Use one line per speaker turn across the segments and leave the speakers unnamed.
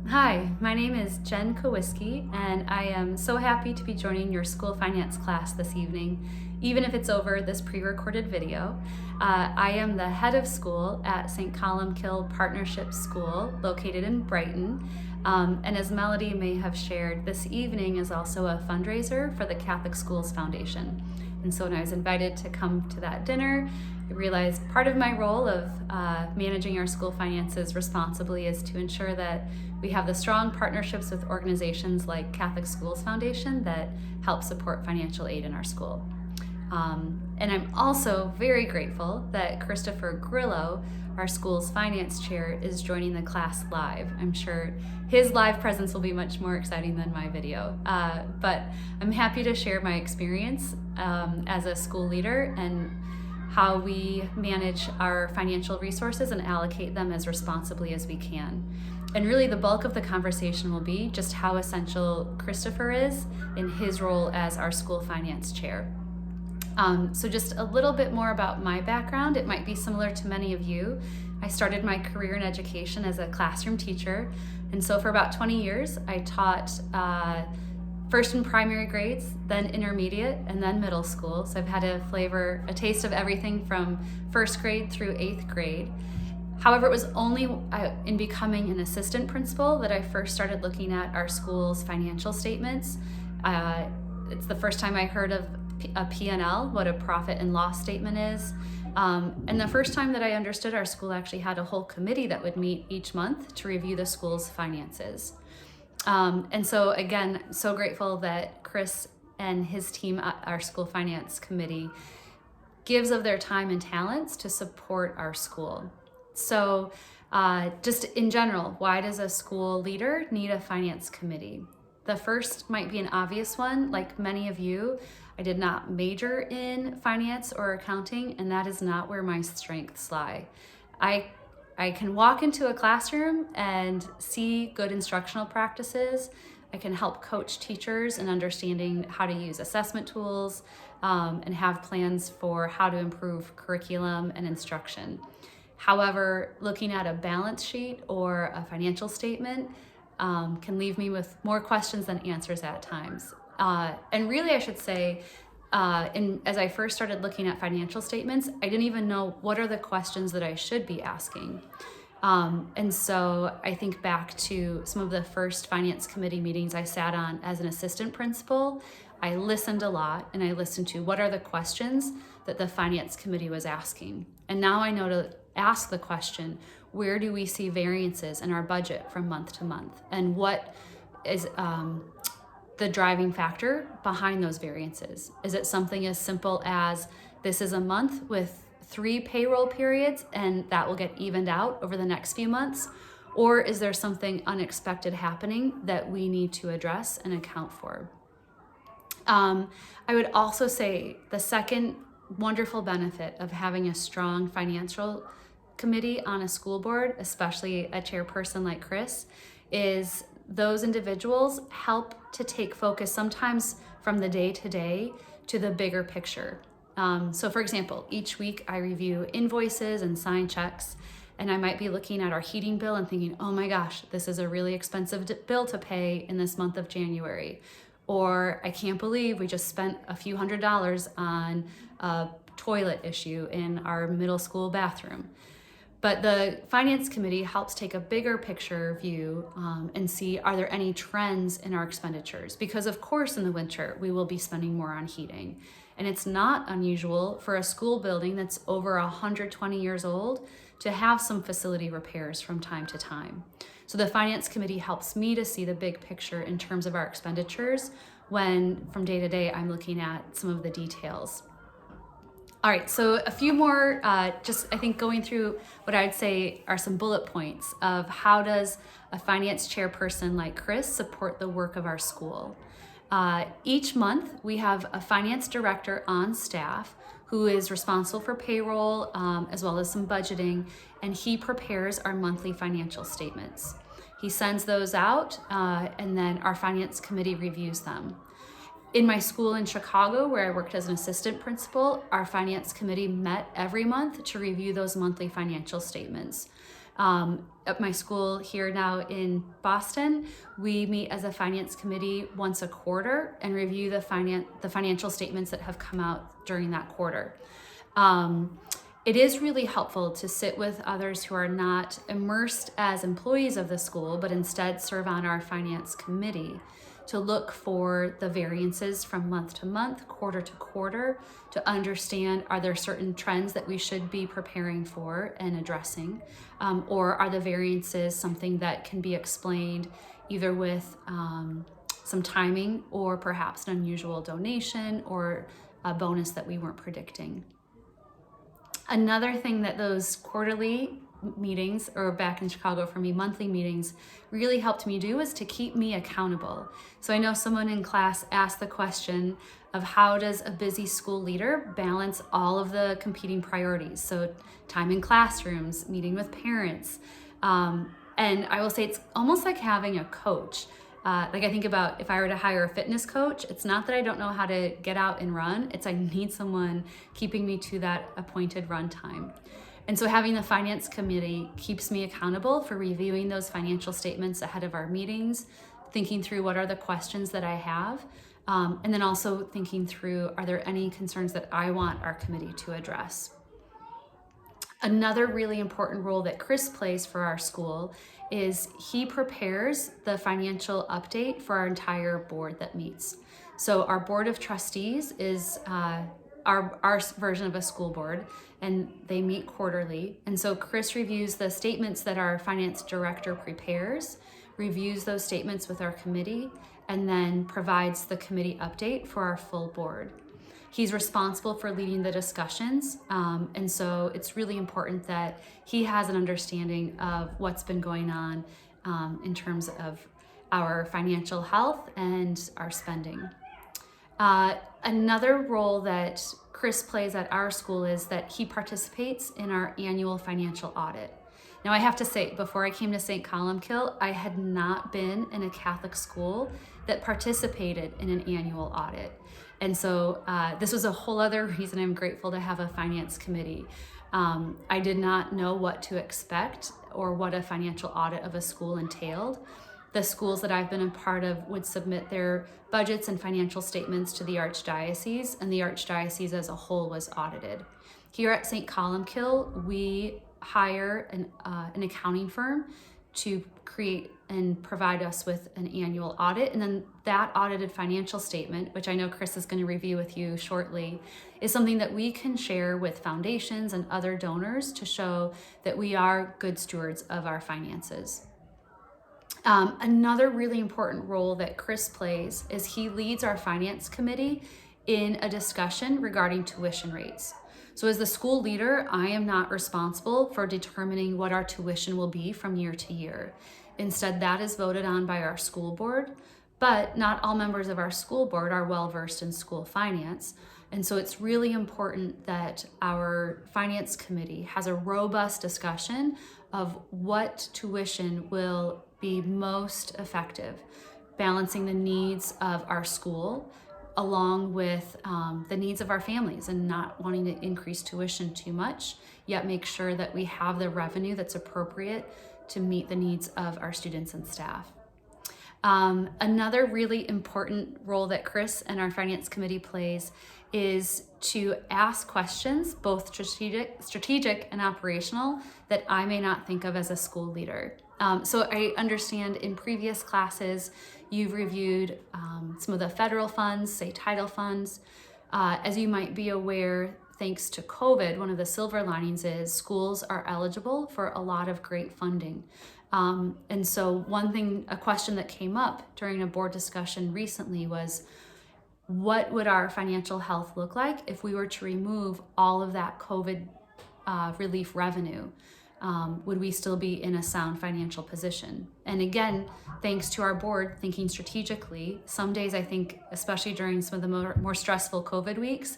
Hi, my name is Jen Kowieski, and I am so happy to be joining your school finance class this evening, even if it's over this pre-recorded video. I am the head of school at St. Columkill Partnership School, located in Brighton. And as Melody may have shared, this evening is also a fundraiser for the Catholic Schools Foundation. And so when I was invited to come to that dinner, I realized part of my role of managing our school finances responsibly is to ensure that we have the strong partnerships with organizations like Catholic Schools Foundation that help support financial aid in our school. And I'm also very grateful that Christopher Grillo, our school's finance chair, is joining the class live. I'm sure his live presence will be much more exciting than my video. But I'm happy to share my experience as a school leader and how we manage our financial resources and allocate them as responsibly as we can. And really the bulk of the conversation will be just how essential Christopher is in his role as our school finance chair. So just a little bit more about my background. It might be similar to many of you. I started my career in education as a classroom teacher. And so for about 20 years, I taught first in primary grades, then intermediate, and then middle school. So I've had a taste of everything from first grade through 8th grade. However, it was only in becoming an assistant principal that I first started looking at our school's financial statements. It's the first time I heard of a P&L, what a profit and loss statement is. And the first time that I understood our school actually had a whole committee that would meet each month to review the school's finances. And so again, so grateful that Chris and his team at our school finance committee gives of their time and talents to support our school. So just in general, why does a school leader need a finance committee? The first might be an obvious one. Like many of you, I did not major in finance or accounting, and that is not where my strengths lie. I can walk into a classroom and see good instructional practices. I can help coach teachers in understanding how to use assessment tools and have plans for how to improve curriculum and instruction. However, looking at a balance sheet or a financial statement can leave me with more questions than answers at times. And really, I should say, as I first started looking at financial statements, I didn't even know what are the questions that I should be asking. And so I think back to some of the first finance committee meetings I sat on as an assistant principal. I listened a lot, and I listened to what are the questions that the finance committee was asking. And now I know to ask the question, where do we see variances in our budget from month to month? And what is the driving factor behind those variances? Is it something as simple as this is a month with 3 payroll periods and that will get evened out over the next few months? Or is there something unexpected happening that we need to address and account for? I would also say the second wonderful benefit of having a strong financial committee on a school board, especially a chairperson like Chris, is those individuals help to take focus sometimes from the day-to-day to the bigger picture. So for example, each week I review invoices and sign checks, and I might be looking at our heating bill and thinking, oh my gosh, this is a really expensive bill to pay in this month of January. Or I can't believe we just spent a few $100s on a toilet issue in our middle school bathroom. But the finance committee helps take a bigger picture view and see, are there any trends in our expenditures? Because of course in the winter, we will be spending more on heating. And it's not unusual for a school building that's over 120 years old to have some facility repairs from time to time. So the finance committee helps me to see the big picture in terms of our expenditures when from day to day, I'm looking at some of the details. All right, so a few more, just I think going through what I'd say are some bullet points of how does a finance chairperson like Chris support the work of our school. Each month we have a finance director on staff who is responsible for payroll as well as some budgeting, and he prepares our monthly financial statements. He sends those out and then our finance committee reviews them. In my school in Chicago, where I worked as an assistant principal, our finance committee met every month to review those monthly financial statements. At my school here now in Boston, we meet as a finance committee once a quarter and review the financial statements that have come out during that quarter. It is really helpful to sit with others who are not immersed as employees of the school, but instead serve on our finance committee to look for the variances from month to month, quarter to quarter, to understand, are there certain trends that we should be preparing for and addressing, or are the variances something that can be explained either with some timing or perhaps an unusual donation or a bonus that we weren't predicting. Another thing that those quarterly meetings, or back in Chicago for me, monthly meetings, really helped me do is to keep me accountable. So I know someone in class asked the question of how does a busy school leader balance all of the competing priorities? So time in classrooms, meeting with parents. And I will say it's almost like having a coach. Like I think about if I were to hire a fitness coach, it's not that I don't know how to get out and run, it's I need someone keeping me to that appointed run time. And so having the finance committee keeps me accountable for reviewing those financial statements ahead of our meetings, thinking through what are the questions that I have, and then also thinking through, are there any concerns that I want our committee to address? Another really important role that Chris plays for our school is he prepares the financial update for our entire board that meets. So our board of trustees is our version of a school board, and they meet quarterly. And so Chris reviews the statements that our finance director prepares, reviews those statements with our committee, and then provides the committee update for our full board. He's responsible for leading the discussions, and so it's really important that he has an understanding of what's been going on in terms of our financial health and our spending. Another role that Chris plays at our school is that he participates in our annual financial audit. Now I have to say, before I came to St. Columbkill, I had not been in a Catholic school that participated in an annual audit. And so this was a whole other reason I'm grateful to have a finance committee. I did not know what to expect or what a financial audit of a school entailed. The schools that I've been a part of would submit their budgets and financial statements to the Archdiocese, and the Archdiocese as a whole was audited. Here at St. Columbkill, we hire an accounting firm to create and provide us with an annual audit, and then that audited financial statement, which I know Chris is going to review with you shortly, is something that we can share with foundations and other donors to show that we are good stewards of our finances. Another really important role that Chris plays is he leads our finance committee in a discussion regarding tuition rates. So as the school leader, I am not responsible for determining what our tuition will be from year to year. Instead, that is voted on by our school board, but not all members of our school board are well-versed in school finance. And so it's really important that our finance committee has a robust discussion of what tuition will be most effective, balancing the needs of our school along with the needs of our families and not wanting to increase tuition too much, yet make sure that we have the revenue that's appropriate to meet the needs of our students and staff. Another really important role that Chris and our finance committee plays is to ask questions, both strategic and operational, that I may not think of as a school leader. So I understand in previous classes, you've reviewed some of the federal funds, say title funds. As you might be aware, thanks to COVID, one of the silver linings is schools are eligible for a lot of great funding. And so a question that came up during a board discussion recently was, what would our financial health look like if we were to remove all of that COVID relief revenue? Would we still be in a sound financial position? And again, thanks to our board thinking strategically, some days I think, especially during some of the more stressful COVID weeks,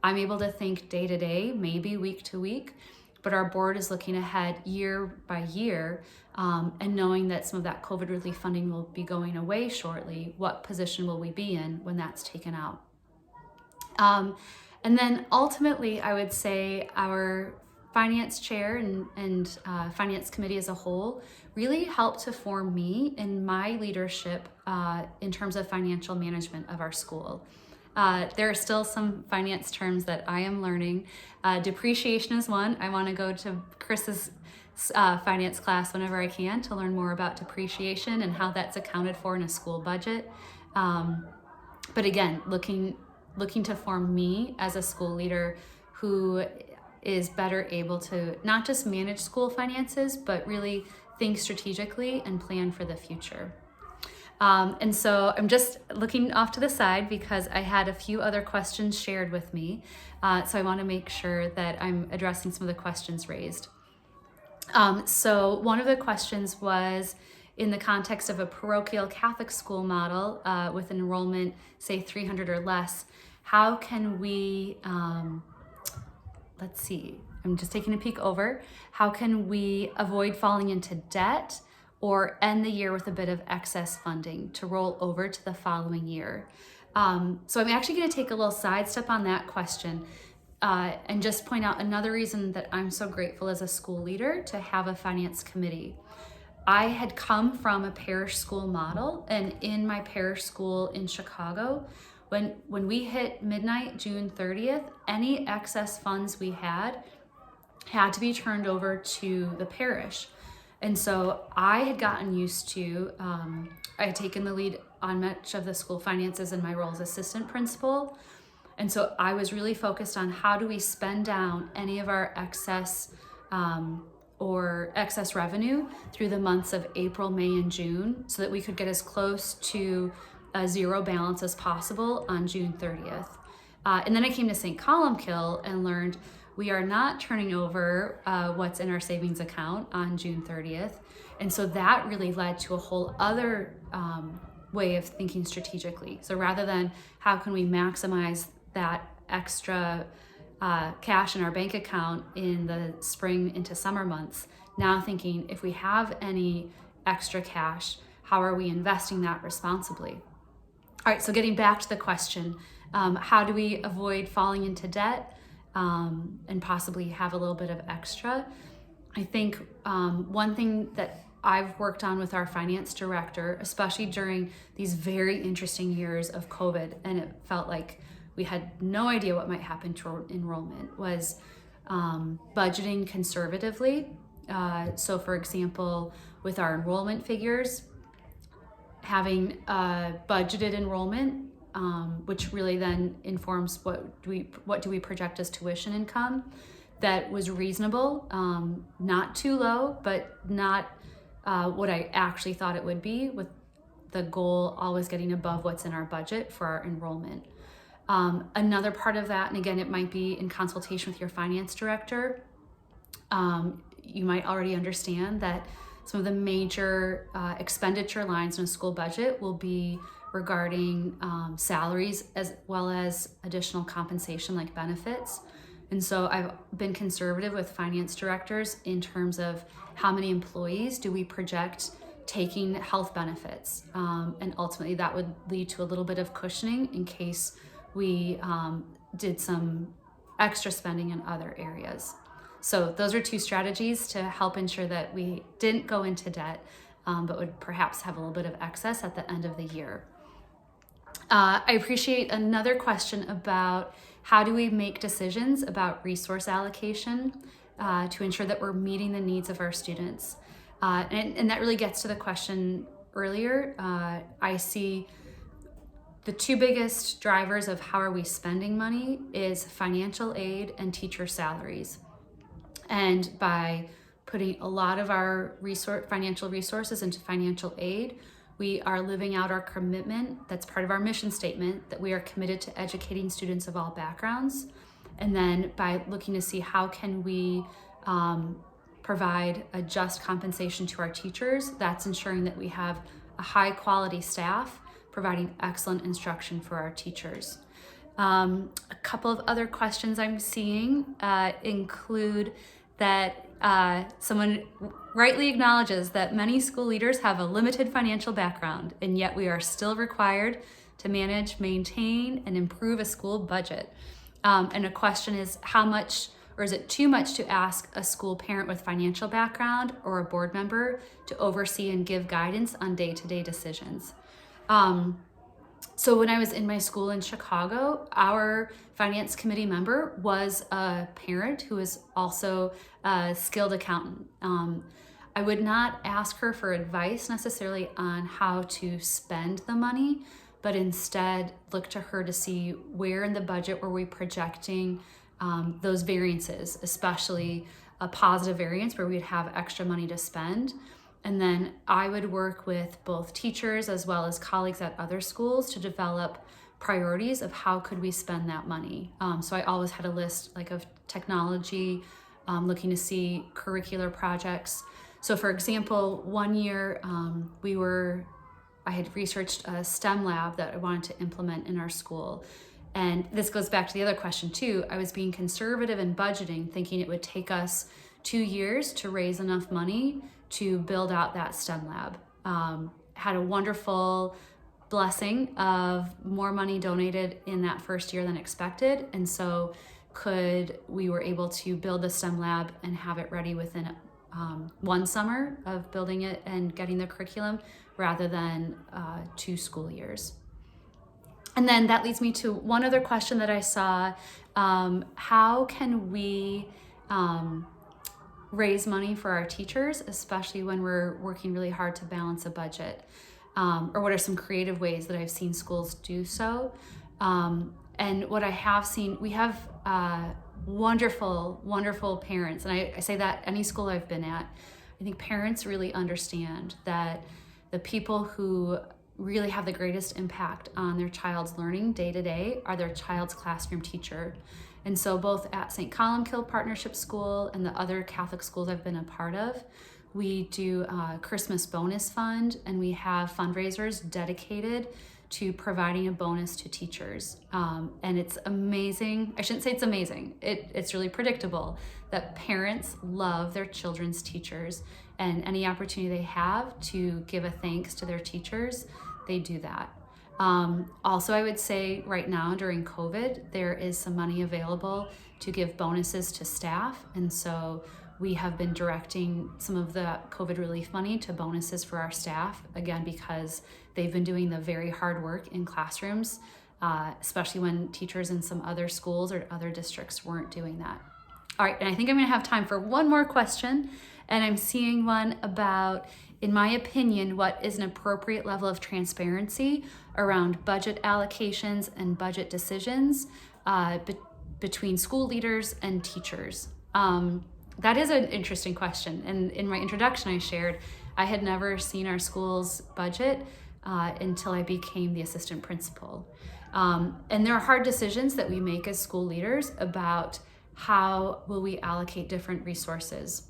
I'm able to think day to day, maybe week to week, but our board is looking ahead year by year and knowing that some of that COVID relief funding will be going away shortly. What position will we be in when that's taken out? And then ultimately, I would say our finance chair and finance committee as a whole really helped to form me in my leadership in terms of financial management of our school. There are still some finance terms that I am learning. Depreciation is one. I want to go to Chris's finance class whenever I can to learn more about depreciation and how that's accounted for in a school budget. But again, looking to form me as a school leader who is better able to not just manage school finances, but really think strategically and plan for the future. And so I'm just looking off to the side because I had a few other questions shared with me. So I want to make sure that I'm addressing some of the questions raised. So one of the questions was in the context of a parochial Catholic school model with enrollment, say 300 or less, how can we, let's see, I'm just taking a peek over, how can we avoid falling into debt or end the year with a bit of excess funding to roll over to the following year? So I'm actually going to take a little sidestep on that question and just point out another reason that I'm so grateful as a school leader to have a finance committee. I had come from a parish school model, and in my parish school in Chicago, when we hit midnight, June 30th, any excess funds we had to be turned over to the parish. And so I had gotten used to, I had taken the lead on much of the school finances in my role as assistant principal. And so I was really focused on how do we spend down any of our excess or excess revenue through the months of April, May, and June so that we could get as close to a zero balance as possible on June 30th. And then I came to St. Columkill and learned we are not turning over what's in our savings account on June 30th. And so that really led to a whole other way of thinking strategically. So rather than how can we maximize that extra cash in our bank account in the spring into summer months, now thinking if we have any extra cash, how are we investing that responsibly? All right, so getting back to the question, how do we avoid falling into debt and possibly have a little bit of extra? I think one thing that I've worked on with our finance director, especially during these very interesting years of COVID, and it felt like we had no idea what might happen to enrollment, was budgeting conservatively. So for example, with our enrollment figures, having budgeted enrollment, which really then informs what do we project as tuition income, that was reasonable, not too low, but not what I actually thought it would be, with the goal always getting above what's in our budget for our enrollment. Another part of that, and again, it might be in consultation with your finance director, you might already understand that some of the major expenditure lines in a school budget will be regarding salaries as well as additional compensation like benefits. And so I've been conservative with finance directors in terms of how many employees do we project taking health benefits. And ultimately that would lead to a little bit of cushioning in case we did some extra spending in other areas. So those are two strategies to help ensure that we didn't go into debt, but would perhaps have a little bit of excess at the end of the year. I appreciate another question about how do we make decisions about resource allocation to ensure that we're meeting the needs of our students. And that really gets to the question earlier. I see the two biggest drivers of how are we spending money is financial aid and teacher salaries. And by putting a lot of our financial resources into financial aid, we are living out our commitment. That's part of our mission statement, that we are committed to educating students of all backgrounds. And then by looking to see how can we provide a just compensation to our teachers, that's ensuring that we have a high quality staff providing excellent instruction for our teachers. A couple of other questions I'm seeing include that someone rightly acknowledges that many school leaders have a limited financial background, and yet we are still required to manage, maintain, and improve a school budget. And a question is, how much Or is it too much to ask a school parent with financial background or a board member to oversee and give guidance on day-to-day decisions? So when I was in my school in Chicago, our finance committee member was a parent who was also a skilled accountant. I would not ask her for advice necessarily on how to spend the money, but instead look to her to see where in the budget were we projecting those variances, especially a positive variance where we'd have extra money to spend. And then I would work with both teachers as well as colleagues at other schools to develop priorities of how could we spend that money. So I always had a list like of technology, looking to see curricular projects. So for example, one year I had researched a STEM lab that I wanted to implement in our school. And this goes back to the other question too. I was being conservative in budgeting, thinking it would take us 2 years to raise enough money to build out that STEM lab. Had a wonderful blessing of more money donated in that first year than expected. And so we were able to build the STEM lab and have it ready within one summer of building it and getting the curriculum rather than 2 school years. And then that leads me to one other question that I saw. How can we raise money for our teachers, especially when we're working really hard to balance a budget? Or what are some creative ways that I've seen schools do so? And what I have seen, we have wonderful, wonderful parents. And I say that any school I've been at, I think parents really understand that the people who really have the greatest impact on their child's learning day to day are their child's classroom teacher. And so both at St. Columkill Partnership School and the other Catholic schools I've been a part of, we do a Christmas bonus fund, and we have fundraisers dedicated to providing a bonus to teachers. And it's amazing. I shouldn't say it's amazing. It's really predictable that parents love their children's teachers, and any opportunity they have to give a thanks to their teachers, they do that. Also, I would say right now during COVID, there is some money available to give bonuses to staff. And so we have been directing some of the COVID relief money to bonuses for our staff, again, because they've been doing the very hard work in classrooms, especially when teachers in some other schools or other districts weren't doing that. All right, and I think I'm gonna have time for one more question, and I'm seeing one about, in my opinion, what is an appropriate level of transparency around budget allocations and budget decisions between school leaders and teachers? That is an interesting question. And in my introduction I shared, I had never seen our school's budget until I became the assistant principal. And there are hard decisions that we make as school leaders about how will we allocate different resources.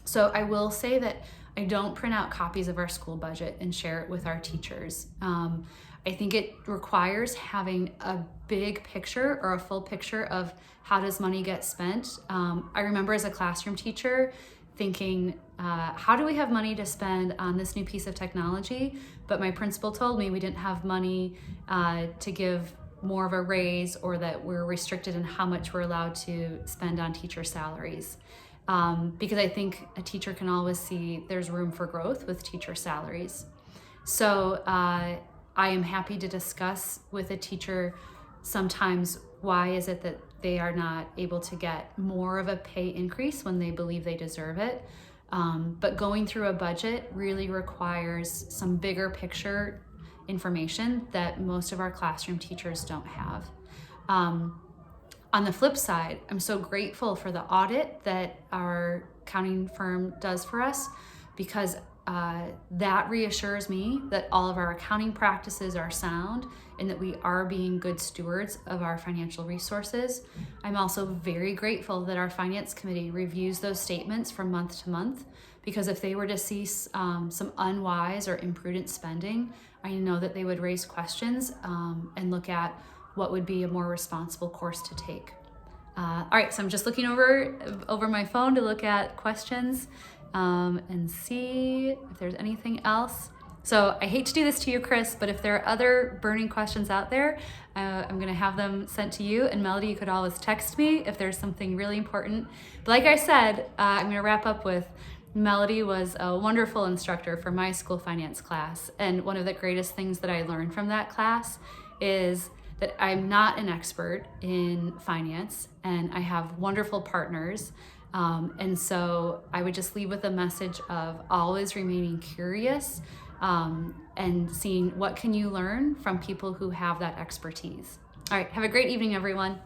So I will say that I don't print out copies of our school budget and share it with our teachers. I think it requires having a big picture or a full picture of how does money get spent. I remember as a classroom teacher thinking, how do we have money to spend on this new piece of technology? But my principal told me we didn't have money to give more of a raise, or that we're restricted in how much we're allowed to spend on teacher salaries. Because I think a teacher can always see there's room for growth with teacher salaries. So I am happy to discuss with a teacher sometimes why is it that they are not able to get more of a pay increase when they believe they deserve it. But going through a budget really requires some bigger picture information that most of our classroom teachers don't have. On the flip side, I'm so grateful for the audit that our accounting firm does for us, because that reassures me that all of our accounting practices are sound and that we are being good stewards of our financial resources. I'm also very grateful that our finance committee reviews those statements from month to month, because if they were to see some unwise or imprudent spending, I know that they would raise questions and look at what would be a more responsible course to take. All right, so I'm just looking over my phone to look at questions and see if there's anything else. So I hate to do this to you, Chris, but if there are other burning questions out there, I'm gonna have them sent to you. And Melody, you could always text me if there's something really important. But like I said, I'm gonna wrap up with Melody was a wonderful instructor for my school finance class. And one of the greatest things that I learned from that class is that I'm not an expert in finance, and I have wonderful partners. And so I would just leave with a message of always remaining curious, and seeing what can you learn from people who have that expertise. All right, have a great evening, everyone.